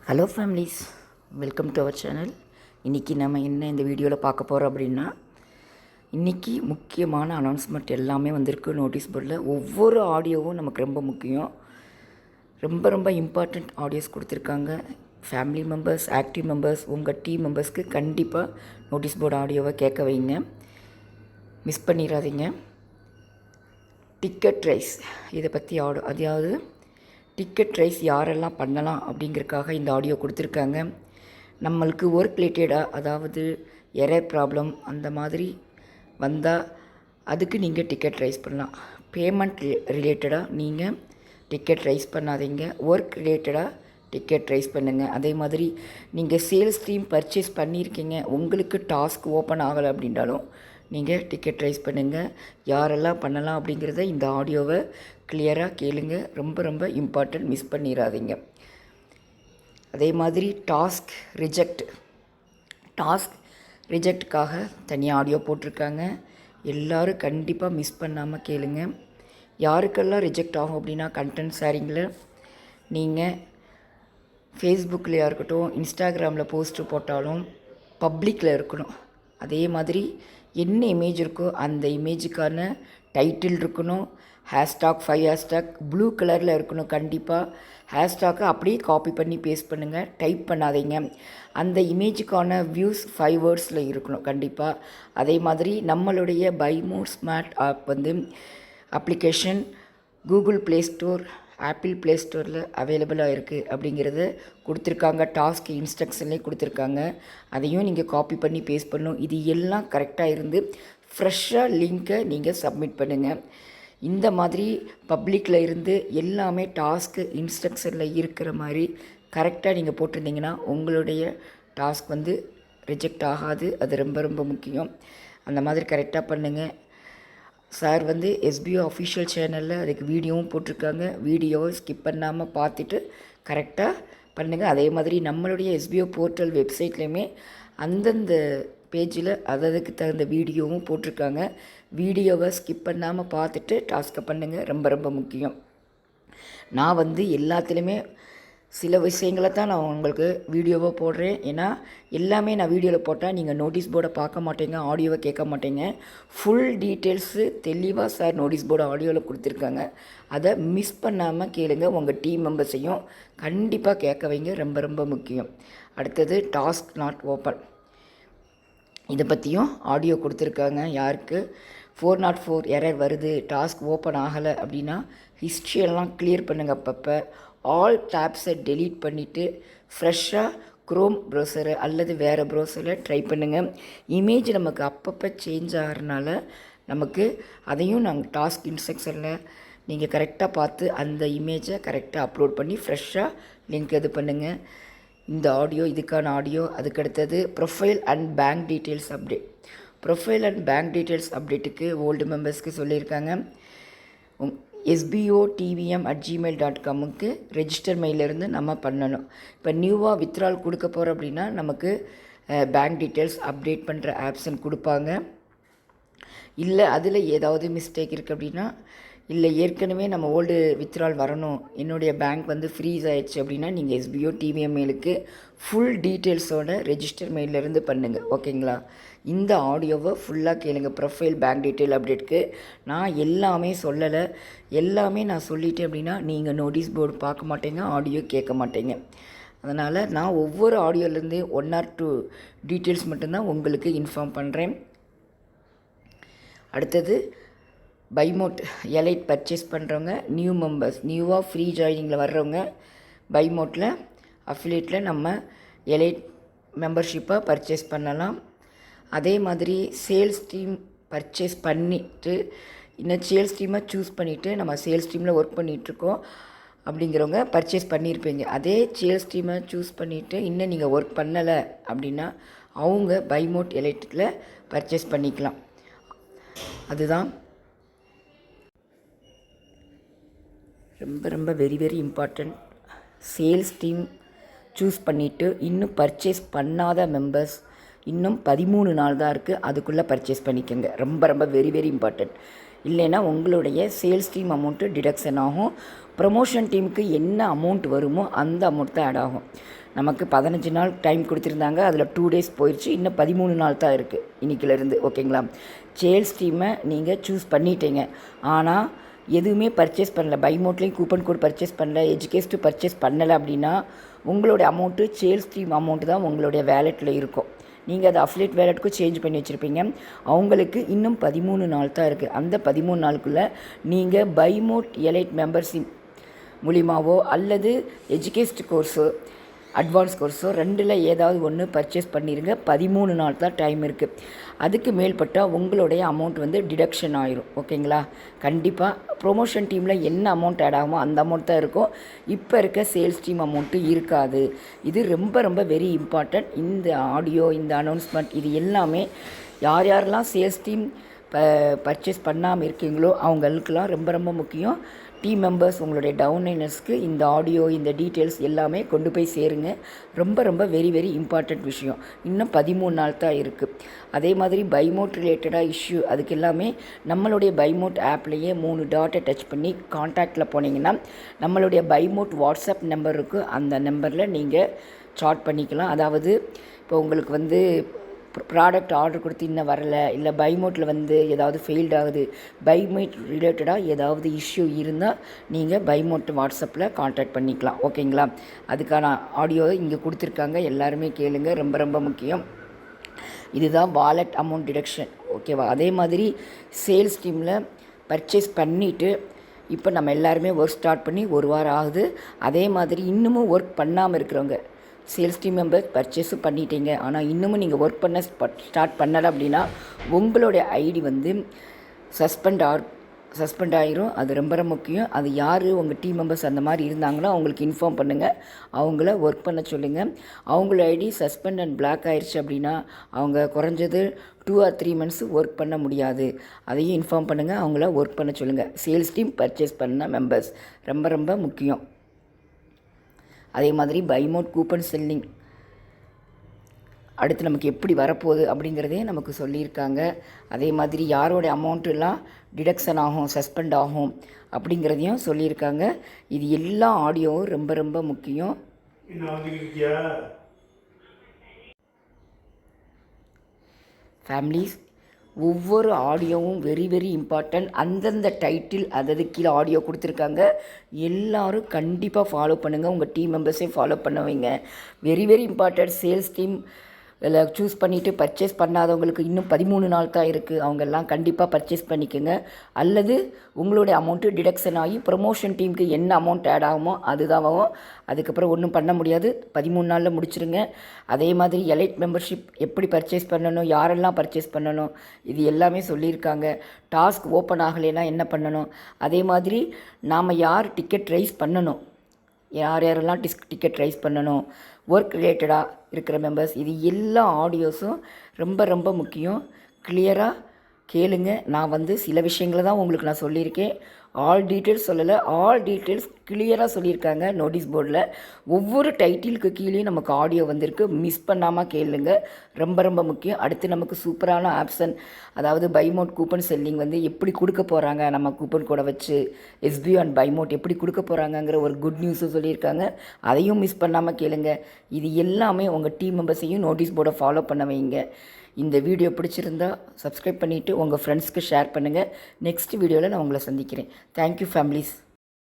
Hello families, welcome to our channel. இன்றைக்கி நம்ம என்ன இந்த வீடியோவில் பார்க்க போகிறோம் அப்படின்னா, இன்றைக்கி முக்கியமான அனௌன்ஸ்மெண்ட் எல்லாமே வந்திருக்கு நோட்டீஸ் போர்டில். ஒவ்வொரு ஆடியோவும் நமக்கு ரொம்ப முக்கியம். ரொம்ப இம்பார்ட்டண்ட் ஆடியோஸ் கொடுத்துருக்காங்க. ஃபேமிலி மெம்பர்ஸ், ஆக்டிவ் மெம்பர்ஸ், உங்கள் டீம் மெம்பர்ஸ்க்கு கண்டிப்பாக நோட்டீஸ் போர்டு ஆடியோவை கேட்க வைங்க, மிஸ் பண்ணிடாதீங்க. டிக்கெட் ரைஸ் இதை பற்றி அதாவது டிக்கெட் ரைஸ் யாரெல்லாம் பண்ணலாம் அப்படிங்கிறதுக்காக இந்த ஆடியோ கொடுத்துருக்காங்க. நம்மளுக்கு ஒர்க் ரிலேட்டடாக, அதாவது எரர் ப்ராப்ளம் அந்த மாதிரி வந்தால் அதுக்கு நீங்கள் டிக்கெட் ரைஸ் பண்ணலாம். பேமெண்ட் ரிலேட்டடாக நீங்கள் டிக்கெட் ரைஸ் பண்ணாதீங்க, ஒர்க் ரிலேட்டடாக டிக்கெட் ரைஸ் பண்ணுங்கள். அதே மாதிரி நீங்கள் சேல்ஸ் டீம் பர்ச்சேஸ் பண்ணியிருக்கீங்க, உங்களுக்கு டாஸ்க் ஓப்பன் ஆகலை அப்படின்றாலும் நீங்கள் டிக்கெட் ரைஸ் பண்ணுங்கள். யாரெல்லாம் பண்ணலாம் அப்படிங்கிறத இந்த ஆடியோவை கிளியராக கேளுங்க. ரொம்ப இம்பார்ட்டன்ட், மிஸ் பண்ணிடாதீங்க. அதே மாதிரி டாஸ்க் ரிஜெக்டுக்காக தனியாக ஆடியோ போட்டிருக்காங்க. எல்லோரும் கண்டிப்பாக மிஸ் பண்ணாமல் கேளுங்க. யாருக்கெல்லாம் ரிஜெக்ட் ஆகும் அப்படின்னா, கண்டென்ட் ஷேரிங்கில் நீங்கள் ஃபேஸ்புக்லையாக இருக்கட்டும், இன்ஸ்டாகிராமில் போஸ்ட்டு போட்டாலும் பப்ளிக்கில் இருக்கணும். அதே மாதிரி என்ன இமேஜ் இருக்கோ அந்த இமேஜுக்கான டைட்டில் இருக்கணும். ஹேஷ்டாக் 5 ஹேஷ்டாக் ப்ளூ கலரில் இருக்கணும். கண்டிப்பாக ஹேஷ்டாக்கை அப்படியே காப்பி பண்ணி பேஸ்ட் பண்ணுங்கள், டைப் பண்ணாதீங்க. அந்த இமேஜுக்கான வியூஸ் 5 வேர்ட்ஸில் இருக்கணும் கண்டிப்பாக. அதே மாதிரி நம்மளுடைய by more smart app application Google Play store, Apple Play ஸ்டோரில் அவைலபிளாக இருக்குது அப்படிங்கிறத கொடுத்துருக்காங்க. டாஸ்க் இன்ஸ்ட்ரக்ஷன்லேயே கொடுத்துருக்காங்க. அதையும் நீங்கள் காப்பி பண்ணி பேஸ்ட் பண்ணணும். இது எல்லாம் கரெக்டாக இருந்து ஃப்ரெஷ்ஷாக லிங்க்கை நீங்கள் சப்மிட் பண்ணுங்கள். இந்த மாதிரி பப்ளிக்கில் இருந்து எல்லாமே டாஸ்க்கு இன்ஸ்ட்ரக்ஷனில் இருக்கிற மாதிரி கரெக்டாக நீங்கள் போட்டிருந்தீங்கன்னா உங்களுடைய டாஸ்க் ரிஜெக்ட் ஆகாது. அது ரொம்ப முக்கியம். அந்த மாதிரி கரெக்டாக பண்ணுங்கள். சார் எஸ்பிஓ அஃபிஷியல் சேனலில் அதுக்கு வீடியோவும் போட்டிருக்காங்க. வீடியோவை ஸ்கிப் பண்ணாமல் பார்த்துட்டு கரெக்டாக பண்ணுங்கள். அதே மாதிரி நம்மளுடைய எஸ்பிஓ போர்ட்டல் வெப்சைட்லேயுமே அந்தந்த பேஜில் அதுக்கு தகுந்த வீடியோவும் போட்டிருக்காங்க. வீடியோவை ஸ்கிப் பண்ணாமல் பார்த்துட்டு டாஸ்க்கை பண்ணுங்கள். ரொம்ப முக்கியம். நான் எல்லாத்துலேயுமே சில விஷயங்களை தான் நான் உங்களுக்கு வீடியோவாக போடுறேன். ஏன்னா எல்லாமே நான் வீடியோவில் போட்டால் நீங்கள் நோட்டீஸ் போர்டை பார்க்க மாட்டீங்க, ஆடியோவை கேட்க மாட்டீங்க. ஃபுல் டீட்டெயில்ஸு தெளிவாக சார் நோட்டீஸ் போர்டு ஆடியோவில் கொடுத்துருக்காங்க. அதை மிஸ் பண்ணாமல் கேளுங்க. உங்கள் டீம் மெம்பர்ஸையும் கண்டிப்பாக கேட்க வைங்க. ரொம்ப முக்கியம். அடுத்தது டாஸ்க் நாட் ஓப்பன், இதை பற்றியும் ஆடியோ கொடுத்துருக்காங்க. யாருக்கு 404 எரர் வருது, டாஸ்க் ஓப்பன் ஆகலை அப்படின்னா ஹிஸ்ட்ரியெல்லாம் கிளியர் பண்ணுங்கள். அப்பப்போ ஆல் டேப்ஸை டெலீட் பண்ணிவிட்டு ஃப்ரெஷ்ஷாக க்ரோம் ப்ரௌசரை அல்லது வேறு ப்ரௌசரில் ட்ரை பண்ணுங்கள். இமேஜ் நமக்கு அப்பப்போ சேஞ்ச் ஆகிறனால நமக்கு அதையும் நாங்கள் டாஸ்க் இன்ஸ்ட்ரக்ஷனில் நீங்கள் கரெக்டாக பார்த்து அந்த இமேஜை கரெக்டாக அப்லோட் பண்ணி ஃப்ரெஷ்ஷாக லிங்க் இது பண்ணுங்கள். இந்த ஆடியோ இதுக்கான ஆடியோ. அதுக்கடுத்தது profile and bank details update. Profile and bank details அப்டேட்டுக்கு ஓல்டு மெம்பர்ஸ்க்கு சொல்லியிருக்காங்க. sbo.tvm@gmail.comக்கு ரெஜிஸ்டர் மெயிலிருந்து நம்ம பண்ணணும். இப்போ நியூவாக வித்ட்ரால் கொடுக்க போகிறோம் அப்படின்னா நமக்கு பேங்க் டீட்டெயில்ஸ் அப்டேட் பண்ணுற ஆப்ஷன் கொடுப்பாங்க. இல்லை அதில் ஏதாவது மிஸ்டேக் இருக்குது அப்படின்னா, இல்லை ஏற்கனவே நம்ம ஓல்டு வித்ட்ரால் வரணும், என்னுடைய பேங்க் ஃப்ரீஸ் ஆகிடுச்சு அப்படின்னா நீங்கள் எஸ்பிஓ டிவிஎம் மெயிலுக்கு ஃபுல் டீட்டெயில்ஸோட ரெஜிஸ்டர் மெயிலிருந்து பண்ணுங்கள். ஓகேங்களா? இந்த ஆடியோவை ஃபுல்லாக கேளுங்க. ப்ரொஃபைல் பேங்க் டீட்டெயில் அப்டேட்டுக்கு நான் எல்லாமே சொல்லலை. எல்லாமே நான் சொல்லிட்டேன் அப்படின்னா நீங்கள் நோட்டீஸ் போர்டு பார்க்க மாட்டேங்க, ஆடியோ கேட்க மாட்டேங்க. அதனால் நான் ஒவ்வொரு ஆடியோலேருந்து 1 or 2 டீட்டெயில்ஸ் மட்டும்தான் உங்களுக்கு இன்ஃபார்ம் பண்ணுறேன். அடுத்தது பைமோட் எலைட் பர்ச்சேஸ் பண்ணுறவங்க, நியூ மெம்பர்ஸ், நியூவாக ஃப்ரீ ஜாயினிங்கில் வர்றவங்க பைமோட்டில் அஃபிலியேட்டில் நம்ம எலைட் மெம்பர்ஷிப்பாக பர்ச்சேஸ் பண்ணலாம். அதே மாதிரி சேல்ஸ் டீம் பர்ச்சேஸ் பண்ணிவிட்டு இன்னும் சேல்ஸ் டீமை சூஸ் பண்ணிவிட்டு நம்ம சேல்ஸ் டீமில் ஒர்க் பண்ணிகிட்ருக்கோம் அப்படிங்கிறவங்க பர்ச்சேஸ் பண்ணியிருப்பீங்க. அதே சேல்ஸ் டீமை சூஸ் பண்ணிவிட்டு இன்னும் நீங்கள் ஒர்க் பண்ணலை அப்படின்னா அவங்க பைமோட் எலைட்டில் பர்ச்சேஸ் பண்ணிக்கலாம். அதுதான் ரொம்ப very important. Sales team choose பண்ணிவிட்டு இன்னும் பர்ச்சேஸ் பண்ணாத மெம்பர்ஸ் இன்னும் 13 நாள் தான் இருக்குது, அதுக்குள்ளே பர்ச்சேஸ் பண்ணிக்கோங்க. ரொம்ப வெரி இம்பார்ட்டண்ட். இல்லைன்னா உங்களுடைய சேல்ஸ் டீம் அமௌண்ட்டு டிடக்ஷன் ஆகும். ப்ரமோஷன் டீமுக்கு என்ன அமௌண்ட் வருமோ அந்த அமௌண்ட் தான் ஆட் ஆகும். நமக்கு 15 நாள் டைம் கொடுத்துருந்தாங்க, அதில் 2 டேஸ் போயிடுச்சு, இன்னும் 13 நாள் தான் இருக்குது இன்றைக்கிலேருந்து. ஓகேங்களா? சேல்ஸ் டீமை நீங்கள் சூஸ் பண்ணிட்டீங்க, ஆனால் எதுவுமே பர்ச்சேஸ் பண்ணல, பை மோட்லேயும் கூப்பன் கோட் பர்ச்சேஸ் பண்ணல, எஜுகேஸ்ட்டு பர்ச்சேஸ் பண்ணலை அப்படின்னா உங்களுடைய அமௌண்ட்டு சேல்ஸ் டீம் அமௌண்ட்டு தான் உங்களுடைய வேலெட்டில் இருக்கும். நீங்கள் அதை அஃப்லேட் வேலெட்டுக்கும் சேஞ்ச் பண்ணி வச்சுருப்பீங்க. அவங்களுக்கு இன்னும் 13 நாள் தான் இருக்குது. அந்த 13 நாளுக்குள்ளே நீங்கள் பை மோட் எலைட் மெம்பர்ஷிப் மூலிமாவோ அல்லது எஜுகேஸ்ட் கோர்ஸோ அட்வான்ஸ் கோர்ஸோ 2ல் ஏதாவது ஒன்று பர்ச்சேஸ் பண்ணிடுங்க. 13 நாள் தான் டைம் இருக்குது. அதுக்கு மேல்பட்டால் உங்களுடைய அமௌண்ட் வந்து டிடக்ஷன் ஆயிரும். ஓகேங்களா? கண்டிப்பாக ப்ரொமோஷன் டீமில் என்ன அமௌண்ட் ஆட் ஆகுமோ அந்த அமௌண்ட் தான் இருக்கும். இப்போ இருக்க சேல்ஸ் டீம் அமௌண்ட்டு இருக்காது. இது ரொம்ப ரொம்ப வெரி இம்பார்ட்டண்ட். இந்த ஆடியோ, இந்த அனௌன்ஸ்மெண்ட் இது எல்லாமே யார் யாரெல்லாம் சேல்ஸ் டீம் பர்ச்சேஸ் பண்ணாமல் இருக்கீங்களோ அவங்களுக்கெல்லாம் ரொம்ப ரொம்ப முக்கியம். டீம் மெம்பர்ஸ், உங்களுடைய டவுன்லைனர்ஸ்க்கு இந்த ஆடியோ, இந்த டீட்டெயில்ஸ் எல்லாமே கொண்டு போய் சேருங்க. ரொம்ப ரொம்ப வெரி வெரி இம்பார்ட்டண்ட் விஷயம். இன்னும் 13 நாள் தான் இருக்குது. அதே மாதிரி பைமோட் ரிலேட்டடாக இஷ்யூ அதுக்கு எல்லாமே நம்மளுடைய பைமோட் ஆப்லேயே 3 டாட்டை டச் பண்ணி கான்டாக்டில் போனீங்கன்னா நம்மளுடைய பைமோட் வாட்ஸ்அப் நம்பர் இருக்குது. அந்த நம்பரில் நீங்கள் சாட் பண்ணிக்கலாம். அதாவது இப்போ உங்களுக்கு வந்து ப்ராடக்ட் ஆர்டர் கொடுத்து இன்னும் வரலை, இல்லை பைமோட்டில் வந்து ஏதாவது ஃபெயில்ட் ஆகுது, பைமோட் ரிலேட்டடாக ஏதாவது இஷ்யூ இருந்தால் நீங்கள் பைமோட் வாட்ஸ்அப்பில் கான்டாக்ட் பண்ணிக்கலாம். ஓகேங்களா? அதுக்கான ஆடியோ இங்கே கொடுத்துருக்காங்க, எல்லாருமே கேளுங்க. ரொம்ப ரொம்ப முக்கியம். இதுதான் வாலெட் அமௌண்ட் டிடக்ஷன். ஓகேவா? அதே மாதிரி சேல்ஸ் டீமில் பர்ச்சேஸ் பண்ணிவிட்டு இப்போ நம்ம எல்லாருமே ஒர்க் ஸ்டார்ட் பண்ணி 1 வாரம் ஆகுது. அதே மாதிரி இன்னமும் ஒர்க் பண்ணாமல் இருக்கிறவங்க, சேல்ஸ் டீம் மெம்பர் பர்ச்சேஸும் பண்ணிட்டீங்க, ஆனால் இன்னமும் நீங்கள் ஒர்க் பண்ண ஸ்டார்ட் பண்ணலை அப்படின்னா உங்களுடைய ஐடி வந்து சஸ்பெண்ட் ஆகிரும். அது ரொம்ப ரொம்ப முக்கியம். அது யார் உங்கள் டீம் மெம்பர்ஸ் அந்த மாதிரி இருந்தாங்களோ அவங்களுக்கு இன்ஃபார்ம் பண்ணுங்கள், அவங்கள ஒர்க் பண்ண சொல்லுங்கள். அவங்கள ஐடி சஸ்பெண்ட் அண்ட் பிளாக் ஆயிடுச்சு அப்படின்னா அவங்க குறைஞ்சது 2 or 3 months ஒர்க் பண்ண முடியாது. அதையும் இன்ஃபார்ம் பண்ணுங்கள், அவங்கள ஒர்க் பண்ண சொல்லுங்கள். சேல்ஸ் டீம் பர்ச்சேஸ் பண்ண மெம்பர்ஸ் ரொம்ப ரொம்ப முக்கியம். அதே மாதிரி பைமோட் கூப்பன் செல்லிங் அடுத்து நமக்கு எப்படி வரப்போகுது அப்படிங்கிறதே நமக்கு சொல்லியிருக்காங்க. அதே மாதிரி யாரோட அமௌண்ட்டுலாம் டிடக்ஷன் ஆகும், சஸ்பெண்ட் ஆகும் அப்படிங்கிறதையும் சொல்லியிருக்காங்க. இது எல்லா ஆடியோவும் ரொம்ப ரொம்ப முக்கியம். ஃபேமிலிஸ், ஒவ்வொரு ஆடியோவும் வெரி வெரி இம்பார்ட்டன்ட். அந்தந்த டைட்டில் அதது கீழே ஆடியோ கொடுத்துருக்காங்க. எல்லோரும் கண்டிப்பாக ஃபாலோ பண்ணுங்கள். உங்கள் டீம் மெம்பர்ஸையும் ஃபாலோ பண்ண வைங்க. Very very important. Sales team இதில் சூஸ் பண்ணிவிட்டு பர்ச்சேஸ் பண்ணாதவங்களுக்கு இன்னும் 13 நாள் தான் இருக்குது. அவங்கெல்லாம் கண்டிப்பாக பர்ச்சேஸ் பண்ணிக்கோங்க. அல்லது உங்களுடைய அமௌண்ட்டு டிடக்ஷன் ஆகி ப்ரொமோஷன் டீமுக்கு என்ன அமௌண்ட் ஆட் ஆகுமோ அதுதான் ஆகும். அதுக்கப்புறம் ஒன்றும் பண்ண முடியாது. 13 நாளில் முடிச்சிருங்க. அதே மாதிரி எலைட் மெம்பர்ஷிப் எப்படி பர்ச்சேஸ் பண்ணணும், யாரெல்லாம் பர்ச்சேஸ் பண்ணணும், இது எல்லாமே சொல்லியிருக்காங்க. டாஸ்க் ஓப்பன் ஆகலைன்னா என்ன பண்ணணும், அதே மாதிரி நாம் யார் டிக்கெட் ரைஸ் பண்ணணும், யார் யாரெல்லாம் டிக்கெட் ரைஸ் பண்ணணும், ஒர்க் ரிலேட்டடாக இருக்கிற மெம்பர்ஸ், இது எல்லா ஆடியோஸும் ரொம்ப ரொம்ப முக்கியம். கிளியராக கேளுங்க. நான் வந்து சில விஷயங்களை தான் உங்களுக்கு நான் சொல்லியிருக்கேன். ஆல் டீட்டெயில்ஸ் சொல்லலை. ஆல் டீட்டெயில்ஸ் கிளியராக சொல்லியிருக்காங்க நோட்டீஸ் போர்டில். ஒவ்வொரு டைட்டிலுக்கு கீழேயும் நமக்கு ஆடியோ வந்திருக்கு. மிஸ் பண்ணாமல் கேளுங்க. ரொம்ப ரொம்ப முக்கியம். அடுத்து நமக்கு சூப்பரான ஆப்ஷன், அதாவது பைமோட் கூப்பன் செல்லிங் வந்து எப்படி கொடுக்க போகிறாங்க, நம்ம கூப்பன் கோடை வச்சு எஸ்பிஓ அண்ட் பைமோட் எப்படி கொடுக்க போகிறாங்கங்கிற ஒரு குட் நியூஸும் சொல்லியிருக்காங்க. அதையும் மிஸ் பண்ணாமல் கேளுங்க. இது எல்லாமே உங்கள் டீம் மெம்பர்ஸையும் நோட்டீஸ் போர்டை ஃபாலோ பண்ண வைங்க. இந்த வீடியோ பிடிச்சிருந்தா சப்ஸ்கிரைப் பண்ணிவிட்டு உங்கள் ஃப்ரெண்ட்ஸ்க்கு ஷேர் பண்ணுங்கள். நெக்ஸ்ட் வீடியோவில் நான் உங்களை சந்திக்கிறேன். Thank you families.